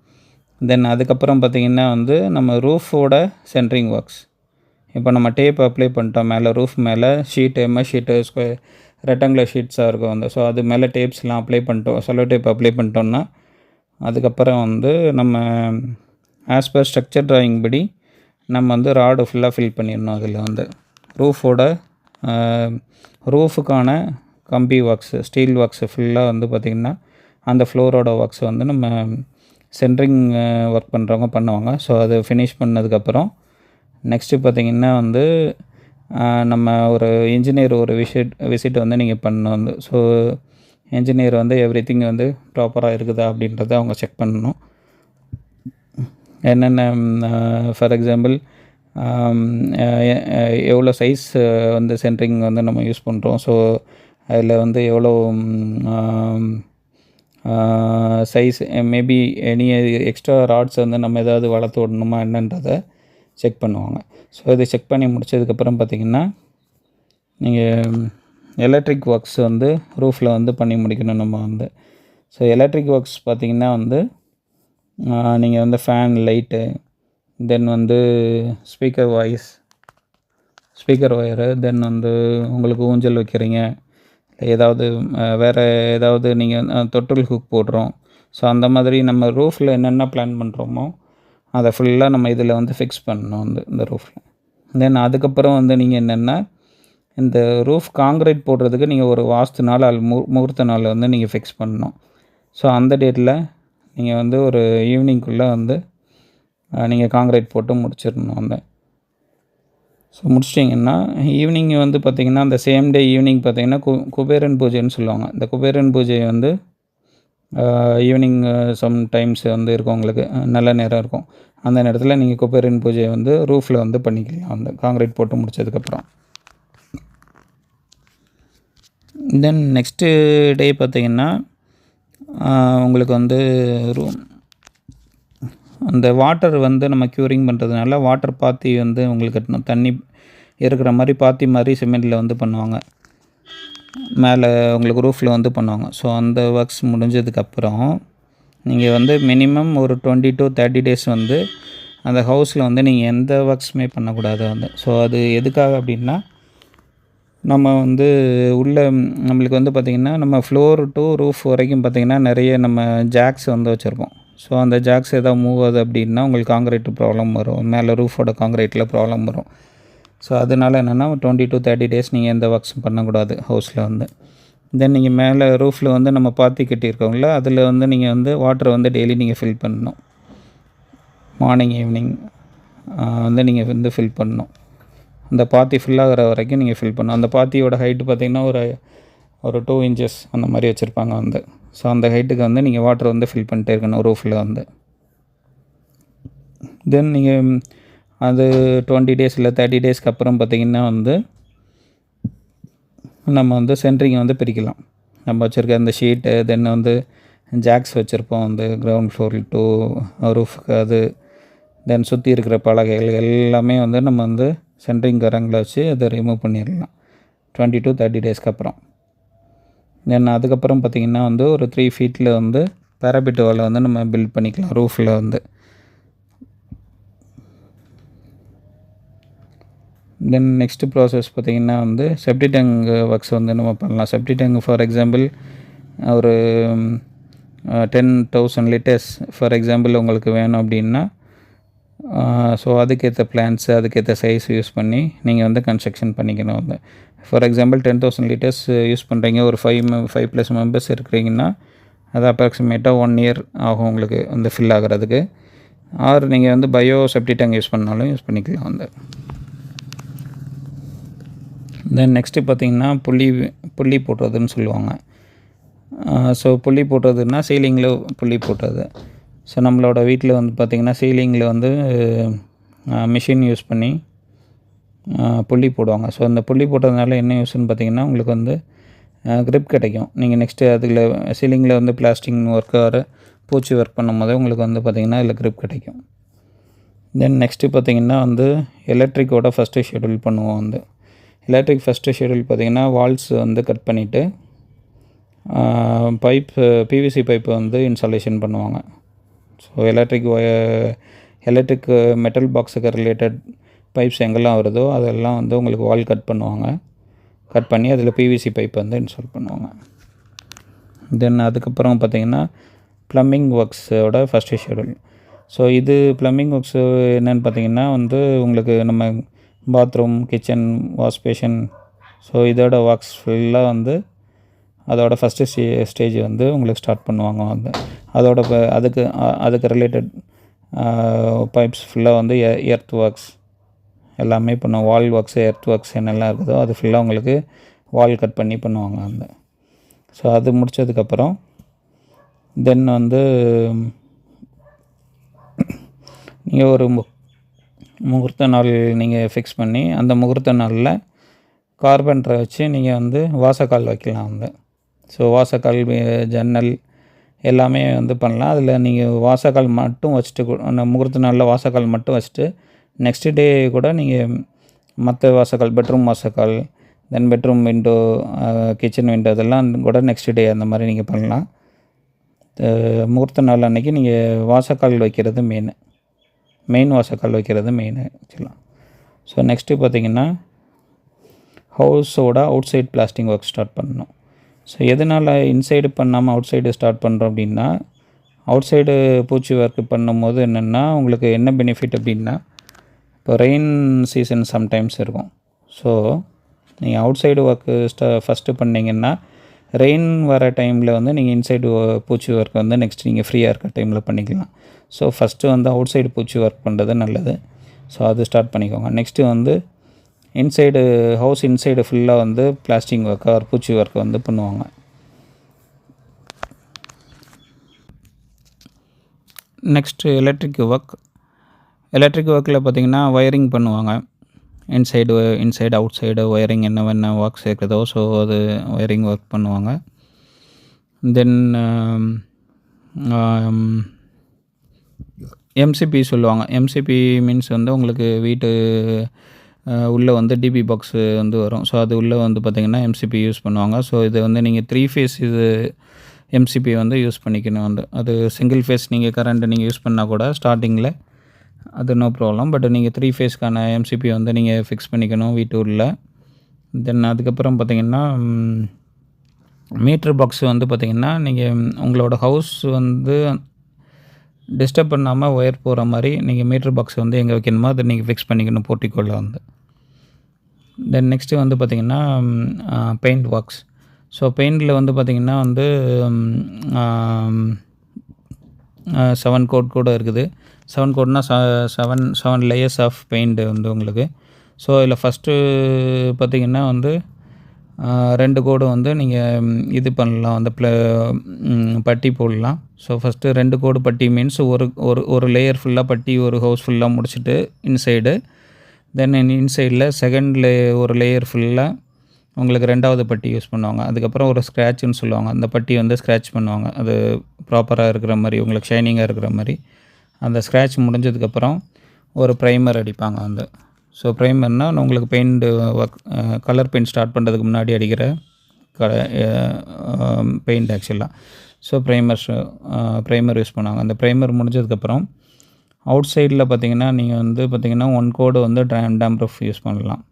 தென் அதுக்கப்புறம் பார்த்திங்கன்னா வந்து நம்ம ரூஃபோட சென்ட்ரிங் ஒர்க்ஸ். இப்போ நம்ம டேப் அப்ளை பண்ணிட்டோம் மேலே, ரூஃப் மேலே ஷீட்டு, எம்எஸ் ஷீட்டு, ரெக்டாங்குலர் ஷீட்ஸாக இருக்கும் வந்து. ஸோ அது மேலே டேப்ஸ்லாம் அப்ளை பண்ணிட்டோம், செல்லோ டேப் அப்ளை பண்ணிட்டோம்னா அதுக்கப்புறம் வந்து நம்ம ஆஸ் பர் ஸ்ட்ரக்சர் ட்ராயிங் படி நம்ம வந்து ராடு ஃபுல்லாக ஃபில் பண்ணிடணும். அதில் வந்து ரூஃபுக்கான கம்பி ஒர்க்ஸு, ஸ்டீல் ஒர்க்ஸு ஃபுல்லாக வந்து பார்த்திங்கன்னா அந்த ஃப்ளோரோட ஒர்க்ஸ் வந்து நம்ம சென்ட்ரிங் ஒர்க் பண்ணுறவங்க பண்ணுவாங்க. ஸோ அது ஃபினிஷ் பண்ணதுக்கப்புறம் நெக்ஸ்ட்டு பார்த்திங்கன்னா வந்து நம்ம ஒரு இன்ஜினியர் ஒரு விசிட் வந்து நீங்கள் பண்ணணும் வந்து. ஸோ இன்ஜினியர் வந்து எவ்ரிதிங் வந்து ப்ராப்பராக இருக்குதா அப்படின்றத அவங்க செக் பண்ணணும். என்னென்ன ஃபார் எக்ஸாம்பிள் எவ்வளோ சைஸ் வந்து சென்ட்ரிங் வந்து நம்ம யூஸ் பண்ணுறோம். ஸோ அதில் வந்து எவ்வளோ size, maybe any extra rods வந்து நம்ம ஏதாவது வளர்த்து விடணுமா என்னன்றதை செக் பண்ணுவாங்க. ஸோ இதை செக் பண்ணி முடித்ததுக்கப்புறம் பார்த்திங்கன்னா நீங்கள் எலக்ட்ரிக் ஒர்க்ஸ் வந்து ரூஃபில் வந்து பண்ணி முடிக்கணும் நம்ம வந்து. ஸோ எலக்ட்ரிக் ஒர்க்ஸ் பார்த்திங்கன்னா வந்து நீங்கள் வந்து ஃபேன், லைட்டு, தென் வந்து ஸ்பீக்கர் ஒயரு, தென் வந்து உங்களுக்கு ஊஞ்சல் வைக்கிறீங்க, ஏதாவது வேறு ஏதாவது நீங்கள் தொட்டில் ஹுக் போடுறோம். ஸோ அந்த மாதிரி நம்ம ரூஃபில் என்னென்ன பிளான் பண்ணுறோமோ அதை ஃபுல்லாக நம்ம இதில் வந்து ஃபிக்ஸ் பண்ணணும் வந்து இந்த ரூஃபில். தென் அதுக்கப்புறம் வந்து நீங்கள் என்னென்னா இந்த ரூஃப் காங்கிரீட் போடுறதுக்கு நீங்கள் ஒரு வாஸ்து நாள் முகூர்த்த நாள் வந்து நீங்கள் ஃபிக்ஸ் பண்ணணும். ஸோ அந்த டேட்டில் நீங்கள் வந்து ஒரு ஈவினிங்குள்ளே வந்து நீங்கள் காங்கிரீட் போட்டு முடிச்சிடணும் வந்து. ஸோ முடிச்சிட்டிங்கன்னா ஈவினிங் வந்து பார்த்திங்கன்னா அந்த சேம் டே ஈவினிங் பார்த்திங்கன்னா குபேரன் பூஜைன்னு சொல்லுவாங்க. இந்த குபேரன் பூஜை வந்து ஈவினிங் சம்டைம்ஸ் வந்து இருக்கும், உங்களுக்கு நல்ல நேரம் இருக்கும். அந்த நேரத்தில் நீங்கள் குபேரன் பூஜையை வந்து ரூஃபில் வந்து பண்ணிக்கலாம், அந்த காங்க்ரீட் போட்டு முடித்ததுக்கப்புறம். தென் நெக்ஸ்ட்டு டே பார்த்திங்கன்னா உங்களுக்கு வந்து அந்த வாட்டர் வந்து நம்ம க்யூரிங் பண்ணுறதுனால வாட்டர் பாத்தி வந்து உங்களுக்கு தண்ணி இருக்கிற மாதிரி பாத்தி மாதிரி சிமெண்ட்டில் வந்து பண்ணுவாங்க, மேலே உங்களுக்கு ரூஃபில் வந்து பண்ணுவாங்க. ஸோ அந்த ஒர்க்ஸ் முடிஞ்சதுக்கப்புறம் நீங்கள் வந்து மினிமம் ஒரு 20 to 30 days வந்து அந்த ஹவுஸில் வந்து நீங்கள் எந்த ஒர்க்ஸுமே பண்ணக்கூடாது வந்து. ஸோ அது எதுக்காக அப்படின்னா, நம்ம வந்து உள்ளே நம்மளுக்கு வந்து பார்த்திங்கன்னா நம்ம ஃப்ளோர் டு ரூஃப் வரைக்கும் பார்த்திங்கன்னா நிறைய நம்ம ஜாக்ஸ் வந்து வச்சுருப்போம். ஸோ அந்த ஜாக்ஸ் எதாவது மூவ் ஆகுது அப்படின்னா உங்களுக்கு காங்க்ரீட் ப்ராப்ளம் வரும், மேலே ரூஃபோட காங்க்ரீட்டில் ப்ராப்ளம் வரும். ஸோ அதனால் என்னென்னா 20 to 30 days நீங்கள் எந்த ஒர்க்ஸும் பண்ணக்கூடாது ஹவுஸில் வந்து. தென் நீங்கள் மேலே ரூஃபில் வந்து நம்ம பாத்தி கட்டியிருக்கோங்கள, அதில் வந்து நீங்கள் வந்து வாட்டரை வந்து டெய்லி நீங்கள் ஃபில் பண்ணணும், மார்னிங் ஈவினிங் வந்து நீங்கள் வந்து ஃபில் பண்ணணும். அந்த பாத்தி ஃபில்லாகிற வரைக்கும் நீங்கள் ஃபில் பண்ணணும். அந்த பாத்தியோட ஹைட்டு பார்த்திங்கன்னா ஒரு 2 inches அந்த மாதிரி வச்சுருப்பாங்க வந்து. ஸோ அந்த ஹைட்டுக்கு வந்து நீங்கள் வாட்டர் வந்து ஃபில் பண்ணிட்டே இருக்கணும் ரூஃபில் வந்து. தென் நீங்கள் அது 20 days இல்லை 30 daysக்கு அப்புறம் பார்த்திங்கன்னா வந்து நம்ம வந்து சென்ட்ரிங்கை வந்து பிரிக்கலாம். நம்ம வச்சுருக்க அந்த ஷீட்டு, தென் வந்து ஜாக்ஸ் வச்சுருப்போம் வந்து கிரவுண்ட் ஃப்ளோர் டு ரூஃபுக்கு, அது தென் சுற்றி இருக்கிற பலகைகள் எல்லாமே வந்து நம்ம வந்து சென்ட்ரிங் கரங்களை வச்சு அதை ரிமூவ் பண்ணிடலாம் 20 to 30 daysக்கு அப்புறம். தென் அதுக்கப்புறம் பார்த்திங்கன்னா வந்து ஒரு 3 feet வந்து பேராபிட் வாலை வந்து நம்ம பில்ட் பண்ணிக்கலாம் ரூஃபில் வந்து. தென் நெக்ஸ்ட்டு ப்ராசஸ் பார்த்திங்கன்னா வந்து செப்டி டேங்க் ஒர்க்ஸ் வந்து நம்ம பண்ணலாம். செப்டி டேங்க் ஃபார் எக்ஸாம்பிள் ஒரு 10,000 liters ஃபார் எக்ஸாம்பிள் உங்களுக்கு வேணும் அப்படின்னா, ஸோ அதுக்கேற்ற பிளான்ஸு அதுக்கேற்ற சைஸ் யூஸ் பண்ணி நீங்கள் வந்து கன்ஸ்ட்ரக்ஷன் பண்ணிக்கணும் வந்து. ஃபார் எக்ஸாம்பிள் 10,000 liters யூஸ் பண்ணுறீங்க, ஒரு 5+ members இருக்கிறீங்கன்னா அது அப்ராக்சிமேட்டாக 1 year ஆகும் உங்களுக்கு வந்து ஃபில் ஆகிறதுக்கு. ஆர் நீங்கள் வந்து பயோ செப்டி டேங்க் யூஸ் பண்ணாலும் யூஸ் பண்ணிக்கலாம் வந்து. தென் நெக்ஸ்ட்டு பார்த்திங்கன்னா புள்ளி போடுறதுன்னு சொல்லுவாங்க. ஸோ புள்ளி போடுறதுன்னா சீலிங்கில் புள்ளி போடுறது. ஸோ நம்மளோட வீட்டில் வந்து பார்த்திங்கன்னா சீலிங்கில் வந்து மிஷின் யூஸ் பண்ணி புள்ளி போடுவாங்க. ஸோ அந்த புள்ளி போடுறதுனால என்ன யூஸ்ன்னு பார்த்திங்கன்னா உங்களுக்கு வந்து க்ரிப் கிடைக்கும். நீங்கள் நெக்ஸ்ட்டு அதில் சீலிங்கில் வந்து பிளாஸ்டிக் ஒர்க் ஆர் பூச்சி ஒர்க் பண்ணும்போது உங்களுக்கு வந்து பார்த்திங்கன்னா அதில் க்ரிப் கிடைக்கும். தென் நெக்ஸ்ட்டு பார்த்திங்கன்னா வந்து எலக்ட்ரிக்கோட ஃபஸ்ட்டு ஷெடியூல் பண்ணுவோம் வந்து. எலக்ட்ரிக் ஃபஸ்ட்டு ஷெடியூல் பார்த்திங்கன்னா வால்ஸ் வந்து கட் பண்ணிவிட்டு பிவிசி பைப்பு வந்து இன்ஸ்டாலேஷன் பண்ணுவாங்க. ஸோ எலக்ட்ரிக் மெட்டல் பாக்ஸுக்கு ரிலேட்டட் பைப்ஸ் எங்கெல்லாம் வருதோ அதெல்லாம் வந்து உங்களுக்கு வால் கட் பண்ணுவாங்க. கட் பண்ணி அதில் பிவிசி பைப் வந்து இன்ஸ்டால் பண்ணுவாங்க. தென் அதுக்கப்புறம் பார்த்திங்கன்னா ப்ளம்பிங் ஒர்க்ஸோட ஃபஸ்ட்டு ஷெடியூல். ஸோ இது ப்ளம்பிங் ஒர்க்ஸு என்னென்னு பார்த்திங்கன்னா வந்து உங்களுக்கு நம்ம bathroom, kitchen, wash basin, so இதோட ஒர்க்ஸ் ஃபுல்லாக வந்து அதோட ஃபஸ்ட்டு ஸ்டேஜ் வந்து உங்களுக்கு ஸ்டார்ட் பண்ணுவாங்க வந்து. அதோட அதுக்கு ரிலேட்டட் பைப்ஸ் ஃபுல்லாக வந்து எர்த் ஒர்க்ஸ் எல்லாமே பண்ணுவோம். வால் ஒர்க்ஸு, எர்த் ஒர்க்ஸ் என்னெல்லாம் இருக்குதோ அது ஃபுல்லாக உங்களுக்கு வால் கட் பண்ணி பண்ணுவாங்க வந்து. ஸோ அது முடித்ததுக்கப்புறம் தென் வந்து நீங்கள் ஒரு முகூர்த்த நாள் நீங்கள் ஃபிக்ஸ் பண்ணி அந்த முகூர்த்த நாளில் கார்பெண்டரை வச்சு நீங்கள் வந்து வாசக்கால் வைக்கலாம் வந்து. ஸோ வாசக்கால், ஜன்னல் எல்லாமே வந்து பண்ணலாம். அதில் நீங்கள் வாசக்கால் மட்டும் வச்சுட்டு அந்த முகூர்த்த நாளில் வாசக்கால் மட்டும் வச்சுட்டு நெக்ஸ்ட் டே கூட நீங்கள் மற்ற வாசக்கால், பெட்ரூம் வாசக்கால், தென் பெட்ரூம் விண்டோ, கிச்சன் விண்டோ இதெல்லாம் கூட நெக்ஸ்ட் டே அந்த மாதிரி நீங்கள் பண்ணலாம். முகூர்த்த நாள் அன்றைக்கி நீங்கள் வாசக்கால் வைக்கிறது மெயின் வாசக்கால் வைக்கிறது மெயின் ஆக்சுவலாக. ஸோ நெக்ஸ்ட்டு பார்த்திங்கன்னா ஹவுஸோட outside plastering work start பண்ணணும். ஸோ எதனால் இன்சைடு பண்ணாமல் அவுட் சைடு ஸ்டார்ட் பண்ணுறோம் அப்படின்னா, அவுட் சைடு பூச்சி ஒர்க் பண்ணும்போது என்னென்னா உங்களுக்கு என்ன பெனிஃபிட் அப்படின்னா, இப்போ ரெயின் சீசன் சம்டைம்ஸ் இருக்கும். ஸோ நீங்கள் அவுட் சைடு ஒர்க்கு ஃபஸ்ட்டு பண்ணிங்கன்னா ரெயின் வர டைமில் வந்து நீங்கள் இன்சைடு பூச்சி ஒர்க் வந்து நெக்ஸ்ட் நீங்கள் ஃப்ரீயாக இருக்க டைமில் பண்ணிக்கலாம். ஸோ ஃபஸ்ட்டு வந்து அவுட் சைடு பூச்சி ஒர்க் பண்ணுறது நல்லது. ஸோ அது ஸ்டார்ட் பண்ணிக்கோங்க. நெக்ஸ்ட்டு வந்து இன்சைடு ஹவுஸ் இன்சைடு ஃபுல்லாக வந்து பிளாஸ்டிக் ஒர்க் ஆர் பூச்சி ஒர்க் வந்து பண்ணுவாங்க. Next electric work. எலக்ட்ரிக் ஒர்க்கில் பார்த்திங்கன்னா ஒயரிங் பண்ணுவாங்க. இன்சைடு அவுட் சைடு ஒயரிங் என்ன ஒர்க்ஸ் இருக்குதோ ஸோ அது ஒயரிங் ஒர்க் பண்ணுவாங்க. தென் எம்சிபி சொல்லுவாங்க. எம்சிபி மீன்ஸ் வந்து உங்களுக்கு வீட்டு உள்ளே வந்து டிபி பாக்ஸு வந்து வரும். ஸோ அது உள்ளே வந்து பார்த்திங்கன்னா எம்சிபி யூஸ் பண்ணுவாங்க. ஸோ இது வந்து நீங்கள் 3 ஃபேஸ் இது எம்சிபி வந்து யூஸ் பண்ணிக்கணும். வந்து அது சிங்கிள் ஃபேஸ் நீங்கள் கரண்ட் நீங்கள் யூஸ் பண்ணால் கூட ஸ்டார்டிங்கில் அது நோ ப்ராப்ளம். பட் நீங்கள் 3 ஃபேஸ்க்கான எம்சிபி வந்து நீங்கள் ஃபிக்ஸ் பண்ணிக்கணும் வீட்டு உள்ள. தென் அதுக்கப்புறம் பார்த்திங்கன்னா மீட்ரு பாக்ஸ் வந்து பார்த்திங்கன்னா நீங்கள் உங்களோட ஹவுஸ் வந்து டிஸ்டர்ப் பண்ணாமல் ஒயர் போகிற மாதிரி நீங்கள் மீட்ரு பாக்ஸ் வந்து எங்கே வைக்கணுமோ அதை நீங்கள் ஃபிக்ஸ் பண்ணிக்கணும் போர்ட்டிக்கோவில் வந்து. தென் நெக்ஸ்ட்டு வந்து பார்த்திங்கன்னா பெயிண்ட் ஒர்க்ஸ். ஸோ பெயிண்டில் வந்து பார்த்திங்கன்னா வந்து 7 கோட் கூட இருக்குது. 7 கோட்னால் 7 லேயர்ஸ் ஆஃப் பெயிண்ட் வந்து உங்களுக்கு. ஸோ இதில் ஃபஸ்ட்டு பார்த்திங்கன்னா வந்து 2 கோடு வந்து நீங்கள் இது பண்ணலாம், அந்த பட்டி போடலாம். ஸோ ஃபஸ்ட்டு 2 கோடு பட்டி மீன்ஸ் ஒரு லேயர் ஃபுல்லாக பட்டி ஒரு ஹவுஸ் ஃபுல்லாக முடிச்சுட்டு இன்சைடு. தென் இன்சைடில் ஒரு லேயர் ஃபுல்லாக உங்களுக்கு 2வது பட்டி யூஸ் பண்ணுவாங்க. அதுக்கப்புறம் ஒரு ஸ்க்ராட்சுன்னு சொல்லுவாங்க. அந்த பட்டி வந்து ஸ்க்ராட்ச் பண்ணுவாங்க, அது ப்ராப்பராக இருக்கிற மாதிரி உங்களுக்கு ஷைனிங்காக இருக்கிற மாதிரி. அந்த ஸ்க்ராட்ச் முடிஞ்சதுக்கப்புறம் ஒரு ப்ரைமர் அடிப்பாங்க வந்து. ஸோ ப்ரைமர்னால் உங்களுக்கு paint work colour paint start பண்ணுறதுக்கு முன்னாடி அடிக்கிற பெயிண்ட் ஆக்சுவலாக. ஸோ ப்ரைமர் யூஸ் பண்ணுவாங்க. அந்த ப்ரைமர் முடிஞ்சதுக்கப்புறம் அவுட் சைடில் பார்த்திங்கன்னா நீங்கள் வந்து பார்த்திங்கன்னா 1 கோடு வந்து டேம்ப்ரூஃப் யூஸ் பண்ணலாம்.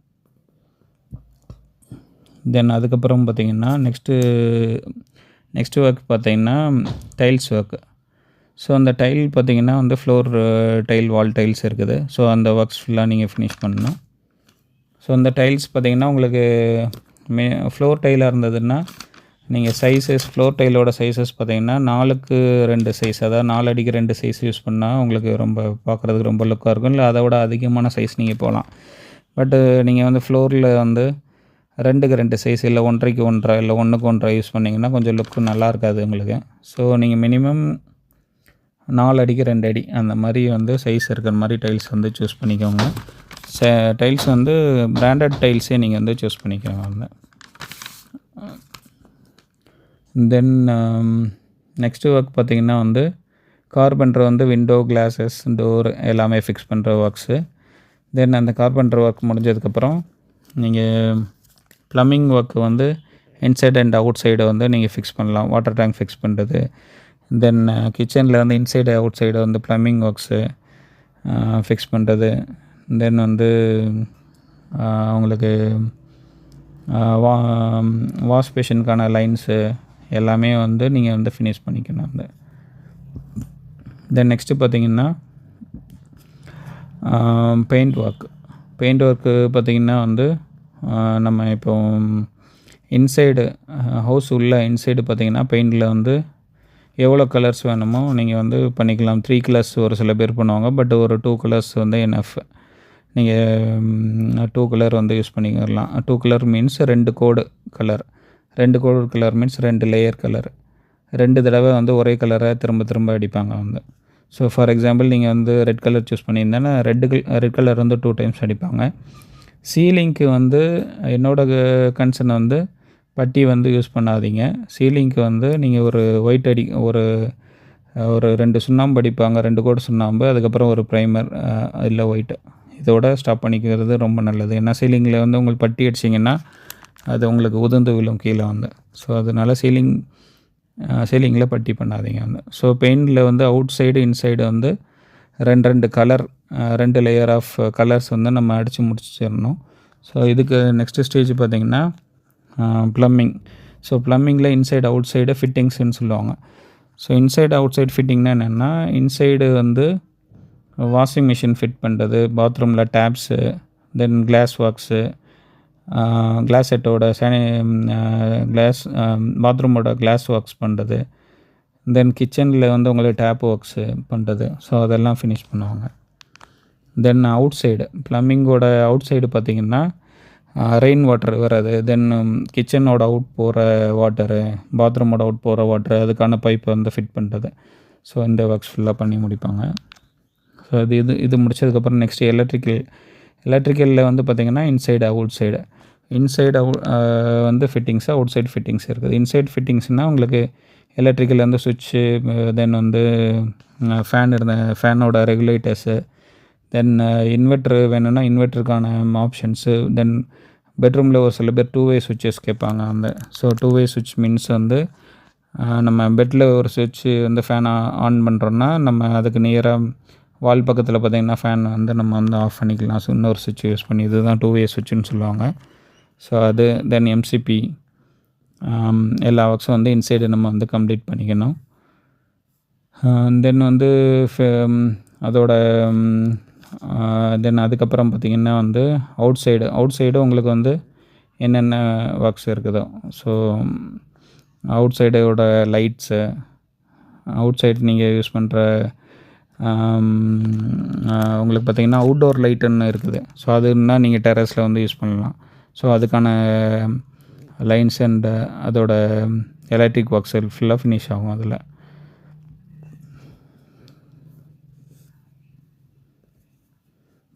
தென் அதுக்கப்புறம் பார்த்திங்கன்னா நெக்ஸ்ட்டு ஒர்க் பார்த்திங்கன்னா டைல்ஸ் ஒர்க்கு. ஸோ அந்த டைல் பார்த்திங்கன்னா வந்து ஃப்ளோர் டைல், வால் டைல்ஸ் இருக்குது. ஸோ அந்த ஒர்க்ஸ் ஃபுல்லாக நீங்கள் ஃபினிஷ் பண்ணணும். ஸோ அந்த டைல்ஸ் பார்த்திங்கன்னா உங்களுக்கு ஃப்ளோர் டைலாக இருந்ததுன்னா நீங்கள் ஃப்ளோர் டைலோட சைஸஸ் பார்த்திங்கன்னா 4க்கு 2 சைஸ், அதாவது 4 அடிக்கு 2 சைஸ் யூஸ் பண்ணால் உங்களுக்கு ரொம்ப பார்க்குறதுக்கு ரொம்ப லுக்காக இருக்கும். இல்லை அதை விட அதிகமான சைஸ் நீங்கள் போகலாம். பட்டு நீங்கள் வந்து ஃப்ளோரில் வந்து 2க்கு 2 சைஸ் இல்லை 1.5க்கு 1.5 இல்லை 1க்கு 1.5 யூஸ் பண்ணிங்கன்னா கொஞ்சம் லுக்கு நல்லா இருக்காது உங்களுக்கு. ஸோ நீங்கள் மினிமம் 4 அடிக்கு 2 அடி அந்த மாதிரி வந்து சைஸ் இருக்கிற மாதிரி டைல்ஸ் வந்து சூஸ் பண்ணிக்கோங்க. டைல்ஸ் வந்து பிராண்டட் டைல்ஸே நீங்கள் வந்து சூஸ் பண்ணிக்கோங்க வந்து. தென் நெக்ஸ்ட்டு ஒர்க் பார்த்திங்கன்னா வந்து கார்பெண்டர் வந்து விண்டோ, கிளாஸஸ், டோர் எல்லாமே ஃபிக்ஸ் பண்ணுற ஒர்க்ஸு. தென் அந்த கார்பெண்டர் ஒர்க் முடிஞ்சதுக்கப்புறம் நீங்கள் ப்ளம்பிங் ஒர்க்கு வந்து இன்சைட் அண்ட் அவுட் சைடை வந்து நீங்கள் ஃபிக்ஸ் பண்ணலாம். வாட்டர் டேங்க் ஃபிக்ஸ் பண்ணுறது. தென் கிச்சனில் வந்து இன்சைடு அவுட் சைடு வந்து ப்ளம்பிங் ஒர்க்ஸு ஃபிக்ஸ் பண்ணுறது. தென் வந்து உங்களுக்கு வாஷ் பேஷனுக்கான லைன்ஸு எல்லாமே வந்து நீங்கள் வந்து ஃபினிஷ் பண்ணிக்கணும் அந்த. தென் நெக்ஸ்ட்டு பார்த்திங்கன்னா பெயிண்ட் ஒர்க்கு பார்த்திங்கன்னா வந்து நம்ம இப்போ இன்சைடு ஹவுஸ் உள்ள இன்சைடு பார்த்திங்கன்னா பெயிண்டில் வந்து எவ்வளோ கலர்ஸ் வேணுமோ நீங்கள் வந்து பண்ணிக்கலாம். 3 கலர்ஸ் ஒரு சில பேர் பண்ணுவாங்க. பட் ஒரு 2 கலர்ஸ் வந்து என்எஃப். நீங்கள் 2 கலர் வந்து யூஸ் பண்ணிக்கலாம். 2 கலர் மீன்ஸ் 2 கோடு கலர். 2 கோடு கலர் மீன்ஸ் 2 லேயர் கலர். 2 தடவை வந்து ஒரே கலரை திரும்ப அடிப்பாங்க வந்து. ஸோ ஃபார் எக்ஸாம்பிள் நீங்கள் வந்து ரெட் கலர் சூஸ் பண்ணியிருந்தேன்னா ரெட் கலர் வந்து 2 டைம்ஸ் அடிப்பாங்க. சீலிங்க்கு வந்து என்னோடய கன்சர்ன் வந்து பட்டி வந்து யூஸ் பண்ணாதீங்க. சீலிங்க்கு வந்து நீங்கள் ஒரு ஒயிட் ஒரு 2 சுண்ணாம்பு அடிப்பாங்க, 2 கோடு சுண்ணாம்பு, அதுக்கப்புறம் ஒரு ப்ரைமர் இல்லை ஒயிட்டு. இதோட ஸ்டாப் பண்ணிக்கிறது ரொம்ப நல்லது. ஏன்னா சீலிங்கில் வந்து உங்களுக்கு பட்டி அடிச்சிங்கன்னா அது உங்களுக்கு உதிர்ந்து விழும் கீழே வந்து. ஸோ அதனால் சீலிங்கில் பட்டி பண்ணாதீங்க வந்து. ஸோ பெயிண்டில் வந்து அவுட் சைடு இன்சைடு வந்து 2 கலர் 2 லேயர் ஆஃப் கலர்ஸ் வந்து நம்ம அடித்து முடிச்சிடணும். ஸோ இதுக்கு நெக்ஸ்ட்டு ஸ்டேஜ் பார்த்திங்கன்னா ப்ளம்பிங். ஸோ ப்ளம்பிங்கில் இன்சைடு அவுட் சைடு ஃபிட்டிங்ஸ்ன்னு சொல்லுவாங்க. ஸோ இன்சைடு அவுட் சைடு ஃபிட்டிங்னா என்னென்னா இன்சைடு வந்து வாஷிங் மிஷின் ஃபிட் பண்ணுறது, பாத்ரூமில் taps, then glass works, glass செட்டோட பாத்ரூமோட கிளாஸ் ஒர்க்ஸ் பண்ணுறது, தென் கிச்சனில் வந்து உங்களுக்கு டேப் ஒர்க்ஸு பண்ணுறது. ஸோ அதெல்லாம் ஃபினிஷ் பண்ணுவாங்க. தென் அவுட் சைடு ப்ளம்பிங்கோட அவுட் சைடு பார்த்திங்கன்னா ரெயின் வாட்டர் வர்றது, தென் கிச்சனோட அவுட் போகிற வாட்டரு, பாத்ரூமோட அவுட் போகிற வாட்டரு, அதுக்கான பைப்பை வந்து ஃபிட் பண்ணுறது. ஸோ இந்த ஒர்க்ஸ் ஃபுல்லாக பண்ணி முடிப்பாங்க. ஸோ இது முடிச்சதுக்கப்புறம் நெக்ஸ்ட்டு எலக்ட்ரிக்கலில் வந்து பார்த்திங்கன்னா இன்சைடு அவுட் சைடு. இன்சைடு வந்து ஃபிட்டிங்ஸு, அவுட் சைடு ஃபிட்டிங்ஸ் இருக்குது. இன்சைடு ஃபிட்டிங்ஸ்னால் உங்களுக்கு எலக்ட்ரிக்கல் வந்து சுவிட்சு, தென் வந்து ஃபேனோட ரெகுலேட்டர்ஸு, தென் இன்வெர்ட்ரு வேணும்னா இன்வெர்ட்டருக்கான ஆப்ஷன்ஸு, தென் பெட்ரூமில் ஒரு சில பேர் 2 வே சுவிட்சஸ் கேட்பாங்க. ஸோ 2 வே சுவிட்ச் மீன்ஸ் வந்து நம்ம பெட்டில் ஒரு சுவிட்சு வந்து ஃபேனை ஆன் பண்ணுறோன்னா நம்ம அதுக்கு நியராக வால் பக்கத்தில் பார்த்திங்கன்னா ஃபேன் வந்து நம்ம வந்து ஆஃப் பண்ணிக்கலாம். ஸோ இன்னொரு சுவிட்ச் யூஸ் பண்ணி, இதுதான் 2 வே சுவிட்சுன்னு சொல்லுவாங்க. ஸோ அது தென் எம்சிபி எல்லா ஒர்க்ஸும் வந்து இன்சைடு நம்ம வந்து கம்ப்ளீட் பண்ணிக்கணும். தென் வந்து அதோட தென் அதுக்கப்புறம் பார்த்திங்கன்னா வந்து அவுட் சைடு உங்களுக்கு வந்து என்னென்ன ஒர்க்ஸ் இருக்குதோ, ஸோ அவுட் சைடோட லைட்ஸு, அவுட் சைடு நீங்கள் யூஸ் பண்ணுற உங்களுக்கு பார்த்திங்கன்னா அவுட்டோர் லைட்டுன்னு இருக்குது. ஸோ அதுன்னா நீங்கள் டெரஸில் வந்து யூஸ் பண்ணலாம். ஸோ அதுக்கான லைன்ஸ் அண்ட் அதோட எலக்ட்ரிக் ஒர்க்ஸ் ஃபுல்லாக ஃபினிஷ் ஆகும் அதில்.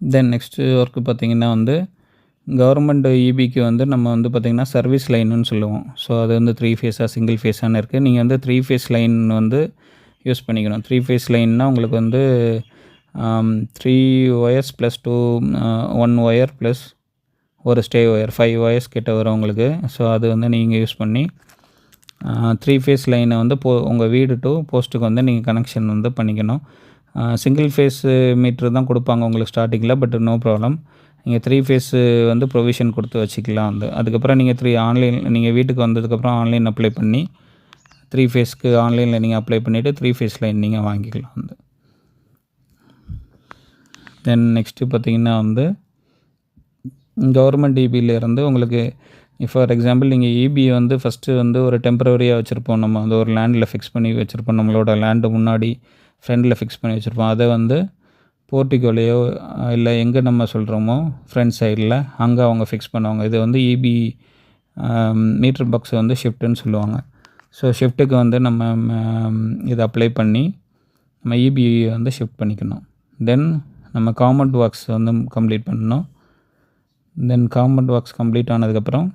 தென் நெக்ஸ்ட்டு ஒர்க்கு பார்த்திங்கன்னா வந்து கவர்மெண்ட் இபிக்கு வந்து நம்ம வந்து பார்த்திங்கன்னா சர்வீஸ் லைனுன்னு சொல்லுவோம். ஸோ அது வந்து 3 ஃபேஸாக சிங்கிள் ஃபேஸான்னு இருக்குது. நீங்கள் வந்து 3 ஃபேஸ் லைன் வந்து யூஸ் பண்ணிக்கணும். 3 ஃபேஸ் லைன்னா உங்களுக்கு வந்து 3 ஒயர்ஸ் ப்ளஸ் 1 ஒயர் ப்ளஸ் ஒரு ஸ்டே ஒயர் 5 ஒயர்ஸ் கிட்ட வரும் உங்களுக்கு. ஸோ அது வந்து நீங்கள் யூஸ் பண்ணி 3 ஃபேஸ் லைனை வந்து உங்கள் வீடு டு போஸ்ட்டுக்கு வந்து நீங்கள் கனெக்ஷன் வந்து பண்ணிக்கணும். சிங்கிள் ஃபேஸ் மீட்ரு தான் கொடுப்பாங்க உங்களுக்கு ஸ்டார்டிங்கில், பட் நோ ப்ராப்ளம். நீங்கள் 3 ஃபேஸு வந்து ப்ரொவிஷன் கொடுத்து வச்சுக்கலாம் வந்து. அதுக்கப்புறம் நீங்கள் நீங்கள் வீட்டுக்கு வந்ததுக்கப்புறம் ஆன்லைன் அப்ளை பண்ணி 3 ஃபேஸ்க்கு ஆன்லைனில் நீங்கள் அப்ளை பண்ணிவிட்டு 3 ஃபேஸ் லைன் நீங்கள் வாங்கிக்கலாம் வந்து. தென் நெக்ஸ்ட்டு பார்த்திங்கன்னா வந்து கவர்மெண்ட் இபியிலேருந்து உங்களுக்கு ஃபார் எக்ஸாம்பிள் நீங்கள் இபி வந்து ஃபஸ்ட்டு வந்து ஒரு டெம்பரரியாக வச்சுருப்போம். நம்ம வந்து ஒரு லேண்டில் ஃபிக்ஸ் பண்ணி வச்சுருப்போம். நம்மளோட லேண்டு முன்னாடி ஃப்ரண்டில் ஃபிக்ஸ் பண்ணி வச்சுருப்போம். அதை வந்து போர்ட்டிகோலையோ இல்லை எங்கே நம்ம சொல்கிறோமோ ஃப்ரண்ட் சைடில் அங்கே அவங்க ஃபிக்ஸ் பண்ணுவாங்க. இது வந்து இபி மீட்ரு பாக்ஸ் வந்து ஷிஃப்ட்டுன்னு சொல்லுவாங்க. ஸோ ஷிஃப்ட்டுக்கு வந்து நம்ம இதை அப்ளை பண்ணி நம்ம இபி வந்து ஷிஃப்ட் பண்ணிக்கணும். தென் நம்ம காம்பவுண்ட் ஒர்க்ஸ் வந்து கம்ப்ளீட் பண்ணணும். தென் காம்பவுண்ட் ஒர்க்ஸ் கம்ப்ளீட் ஆனதுக்கப்புறம்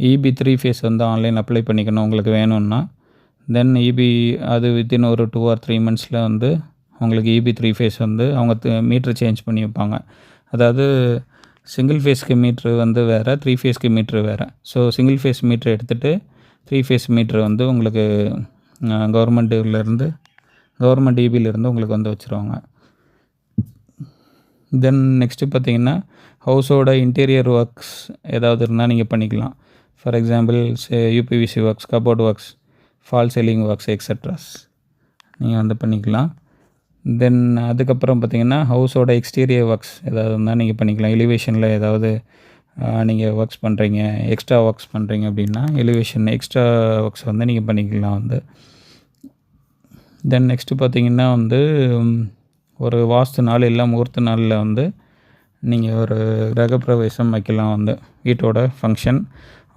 இபி 3 ஃபேஸ் வந்து ஆன்லைன் அப்ளை பண்ணிக்கணும் உங்களுக்கு வேணும்னா. தென் இபி அது வித்தின் ஒரு 2 or 3 monthஸில் வந்து உங்களுக்கு இபி 3 ஃபேஸ் வந்து அவங்க மீட்ரு சேஞ்ச் பண்ணி வைப்பாங்க. அதாவது சிங்கிள் ஃபேஸ்க்கு மீட்ரு வந்து வேறு, 3 ஃபேஸ்க்கு மீட்ரு வேறு. ஸோ சிங்கிள் ஃபேஸ் மீட்ரு எடுத்துகிட்டு 3 ஃபேஸ் மீட்ரு வந்து உங்களுக்கு கவர்மெண்ட் இபியிலேருந்து உங்களுக்கு வந்து வச்சுருவாங்க. தென் நெக்ஸ்ட்டு பார்த்திங்கன்னா ஹவுஸோட இன்டீரியர் ஒர்க்ஸ் ஏதாவது இருந்தால் நீங்கள் பண்ணிக்கலாம். For example UPVC works, cupboard works, fall ceiling works extras நீங்கள் வந்து பண்ணிக்கலாம். தென் அதுக்கப்புறம் பார்த்திங்கன்னா ஹவுஸோட எக்ஸ்டீரியர் ஒர்க்ஸ் ஏதாவது இருந்தால் நீங்கள் பண்ணிக்கலாம். எலிவேஷனில் ஏதாவது நீங்கள் ஒர்க்ஸ் பண்ணுறீங்க, எக்ஸ்ட்ரா ஒர்க்ஸ் பண்ணுறீங்க அப்படின்னா எலிவேஷன் எக்ஸ்ட்ரா ஒர்க்ஸ் வந்து நீங்கள் பண்ணிக்கலாம் வந்து. தென் நெக்ஸ்ட்டு பார்த்திங்கன்னா வந்து ஒரு வாஸ்து நாள் இல்லை முகூர்த்த நாளில் வந்து நீங்கள் ஒரு கிரகப்பிரவேசம் வைக்கலாம் வந்து. வீட்டோட ஃபங்க்ஷன்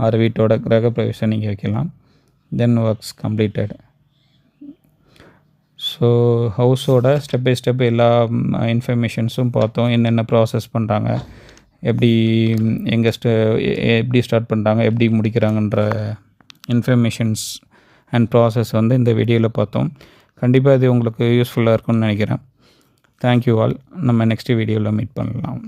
ஆர் வீட்டோட கிரகப்பிரவேசம் நீங்கள் வைக்கலாம். Then works completed. ஸோ ஹவுஸோட ஸ்டெப் பை ஸ்டெப் எல்லா இன்ஃபர்மேஷன்ஸும் பார்த்தோம். என்னென்ன ப்ராசஸ் பண்ணுறாங்க, எப்படி ஸ்டார்ட் பண்ணுறாங்க, எப்படி முடிக்கிறாங்கன்ற இன்ஃபர்மேஷன்ஸ் அண்ட் ப்ராசஸ் வந்து இந்த வீடியோவில் பார்த்தோம். கண்டிப்பாக இது உங்களுக்கு யூஸ்ஃபுல்லாக இருக்கும்னு நினைக்கிறேன். Thank you all. நம்ம நெக்ஸ்ட் வீடியோவில் மீட் பண்ணலாம்.